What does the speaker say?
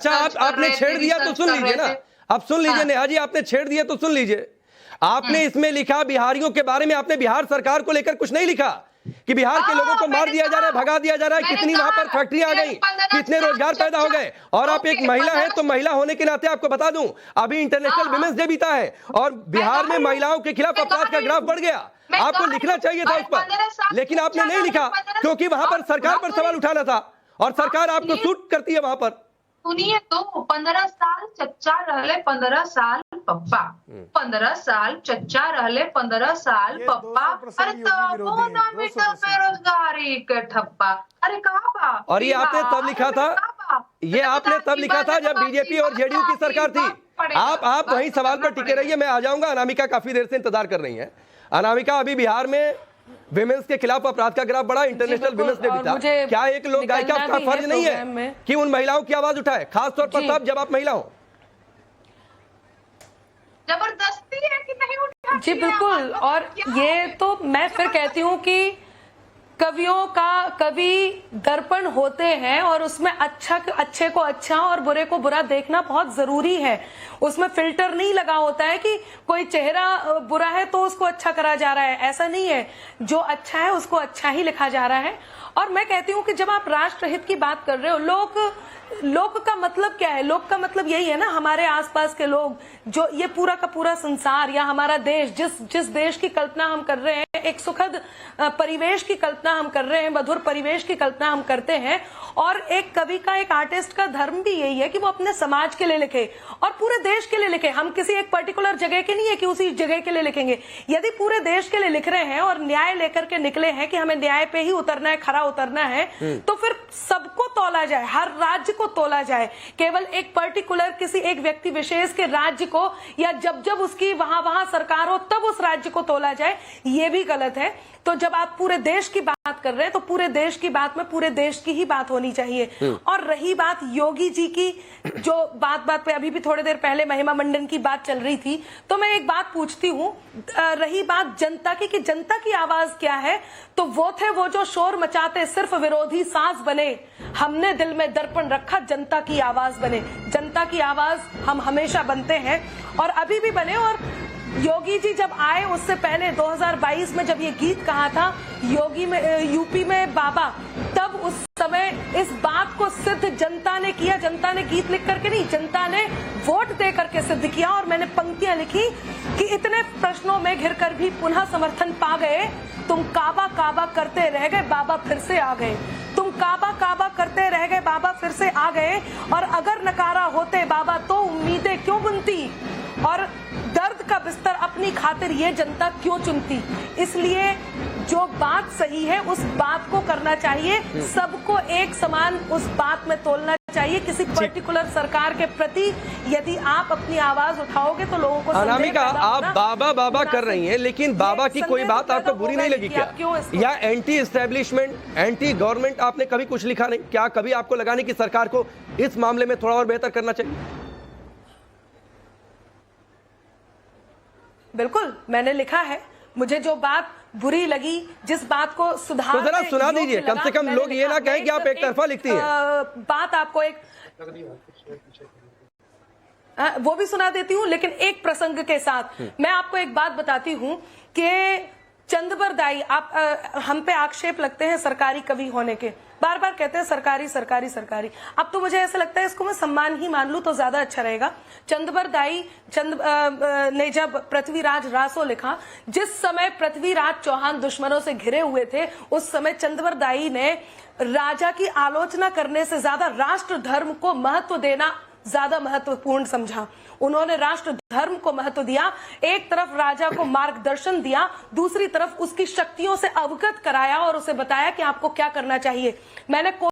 अच्छा आपने छेड़ दिया तो सुन लीजिए ना, अब सुन लीजिए नेहा जी, आपने छेड़ दिया तो सुन लीजिए। आपने इसमें लिखा बिहारियों के बारे में, आपने बिहार सरकार को लेकर कुछ नहीं लिखा कि बिहार के लोगों को मार दिया जा रहा है, भगा दिया जा रहा है, कितनी वहां पर फैक्ट्रियां आ गई, कितने रोजगार पैदा हो गए। और आप एक महिला हैं, तो महिला होने के नाते आपको बता दूं, अभी इंटरनेशनल विमेंस डे बीता है और बिहार में महिलाओं के खिलाफ अपराध का ग्राफ बढ़ गया। आपको लिखना चाहिए था उस पर, लेकिन आपने नहीं लिखा क्योंकि वहां पर सरकार पर सवाल उठाना था और सरकार आपको सूट करती है वहां पर। सुनिए तो 15 साल चच्चा रहले 15 साल पप्पा, 15 साल चच्चा रहले 15 साल पप्पा। अरे तबो ना मिटा बेरोजगारी के ठप्पा। अरे कहाँ बा? और ये आपने तब लिखा था, ये आपने तब लिखा था जब बीजेपी और जेडीयू की सरकार थी। आप वही सवाल पर टिके रहिए, मैं आ जाऊंगा। अनामिका काफी देर से इंतजार कर रही है। अनामिका, अभी बिहार में विमेंस के खिलाफ अपराध का ग्राफ बढ़ा, इंटरनेशनल विमेंस डे भी था। क्या एक लोक गायिका का फर्ज नहीं है कि उन महिलाओं की आवाज उठाए, खासतौर पर तब जब आप महिला हो? जबरदस्ती है कि नहीं उठा? जी बिल्कुल। और ये तो मैं फिर कहती हूँ कि कवियों का कवि दर्पण होते हैं और उसमें अच्छे को अच्छा और बुरे को बुरा देखना बहुत जरूरी है। उसमें फिल्टर नहीं लगा होता है कि कोई चेहरा बुरा है तो उसको अच्छा करा जा रहा है, ऐसा नहीं है। जो अच्छा है उसको अच्छा ही लिखा जा रहा है। और मैं कहती हूँ कि जब आप राष्ट्रहित की बात कर रहे हो, लोक का मतलब क्या है? लोक का मतलब यही है ना, हमारे आसपास के लोग, जो ये पूरा का पूरा संसार या हमारा देश, जिस देश की कल्पना हम कर रहे हैं, एक सुखद परिवेश की कल्पना हम कर रहे हैं, मधुर परिवेश की कल्पना हम करते हैं। और एक कवि का, एक आर्टिस्ट का धर्म भी यही है कि वो अपने समाज के लिए लिखे और पूरे देश के लिए लिखे। हम किसी एक पर्टिकुलर जगह के नहीं है कि उसी जगह के लिए लिखेंगे। यदि पूरे देश के लिए लिख रहे हैं और न्याय लेकर के निकले हैं कि हमें न्याय पे ही उतरना है, खरा उतरना है, तो फिर सबको तोला जाए, हर राज्य को तोला जाए। केवल एक पर्टिकुलर किसी एक व्यक्ति विशेष के राज्य को या जब उसकी वहां सरकार हो तब उस राज्य को तोला जाए, ये भी गलत है। तो जब आप पूरे देश की बात कर रहे हैं तो पूरे देश की बात में पूरे देश की ही बात होनी चाहिए। और रही बात योगी जी की, जो बात पे अभी भी थोड़ी देर पहले महिमा मंडन की बात चल रही थी, तो मैं एक बात पूछती हूँ, रही बात जनता की कि जनता की आवाज क्या है, तो वो थे वो जो शोर मचाते सिर्फ विरोधी सांस बने, हमने दिल में दर्पण रखा जनता की आवाज बने। जनता की आवाज हम हमेशा बनते हैं और अभी भी बने। और योगी जी जब आए उससे पहले 2022 में जब ये गीत कहा था योगी में, यूपी में बाबा, तब उस समय इस बात को सिद्ध जनता ने किया। जनता ने गीत लिख करके नहीं, जनता ने वोट दे करके सिद्ध किया। और मैंने पंक्तियां लिखी कि इतने प्रश्नों में घिर कर भी पुनः समर्थन पा गए, तुम काबा काबा करते रह गए, बाबा फिर से आ गए। तुम काबा काबा करते रह गए, बाबा फिर से आ गए। और अगर नकारा होते बाबा तो उम्मीदें क्यों बुनती, और दर्द का बिस्तर अपनी खातिर ये जनता क्यों चुनती। इसलिए जो बात सही है उस बात को करना चाहिए, सबको एक समान उस बात में तोलना चाहिए। किसी पर्टिकुलर सरकार के प्रति यदि आप अपनी आवाज उठाओगे तो लोगों को अनामिका, आप बाबा बाबा कर रही हैं, लेकिन बाबा की कोई बात आपको बुरी नहीं लगी क्या? या एंटी एस्टेब्लिशमेंट, एंटी गवर्नमेंट आपने कभी कुछ लिखा नहीं? क्या कभी आपको लगा नहीं कि सरकार को इस मामले में थोड़ा और बेहतर करना चाहिए? बिल्कुल मैंने लिखा है। मुझे जो बात बुरी लगी, जिस बात को सुधार, तो जरा सुना दीजिए, कम से कम लोग ये ना कहें कि आप एक तरफा लिखती हैं। बात आपको एक वो भी सुना देती हूँ, लेकिन एक प्रसंग के साथ मैं आपको एक बात बताती हूँ कि चंदबर दाई, आप हम पे आक्षेप लगते हैं सरकारी कवि होने के, बार बार कहते हैं सरकारी सरकारी सरकारी। अब तो मुझे ऐसा लगता है इसको मैं सम्मान ही मान लूं तो ज्यादा अच्छा रहेगा। चंदबर दाई ने जब पृथ्वीराज रासो लिखा, जिस समय पृथ्वीराज चौहान दुश्मनों से घिरे हुए थे, उस समय चंदबर दाई ने राजा की आलोचना करने से ज्यादा राष्ट्र धर्म को महत्व देना ज्यादा महत्वपूर्ण समझा। उन्होंने राष्ट्र धर्म को महत्व दिया। एक तरफ राजा को मार्गदर्शन दिया, दूसरी तरफ उसकी शक्तियों से अवगत कराया और उसे बताया कि आपको क्या करना चाहिए। मैंने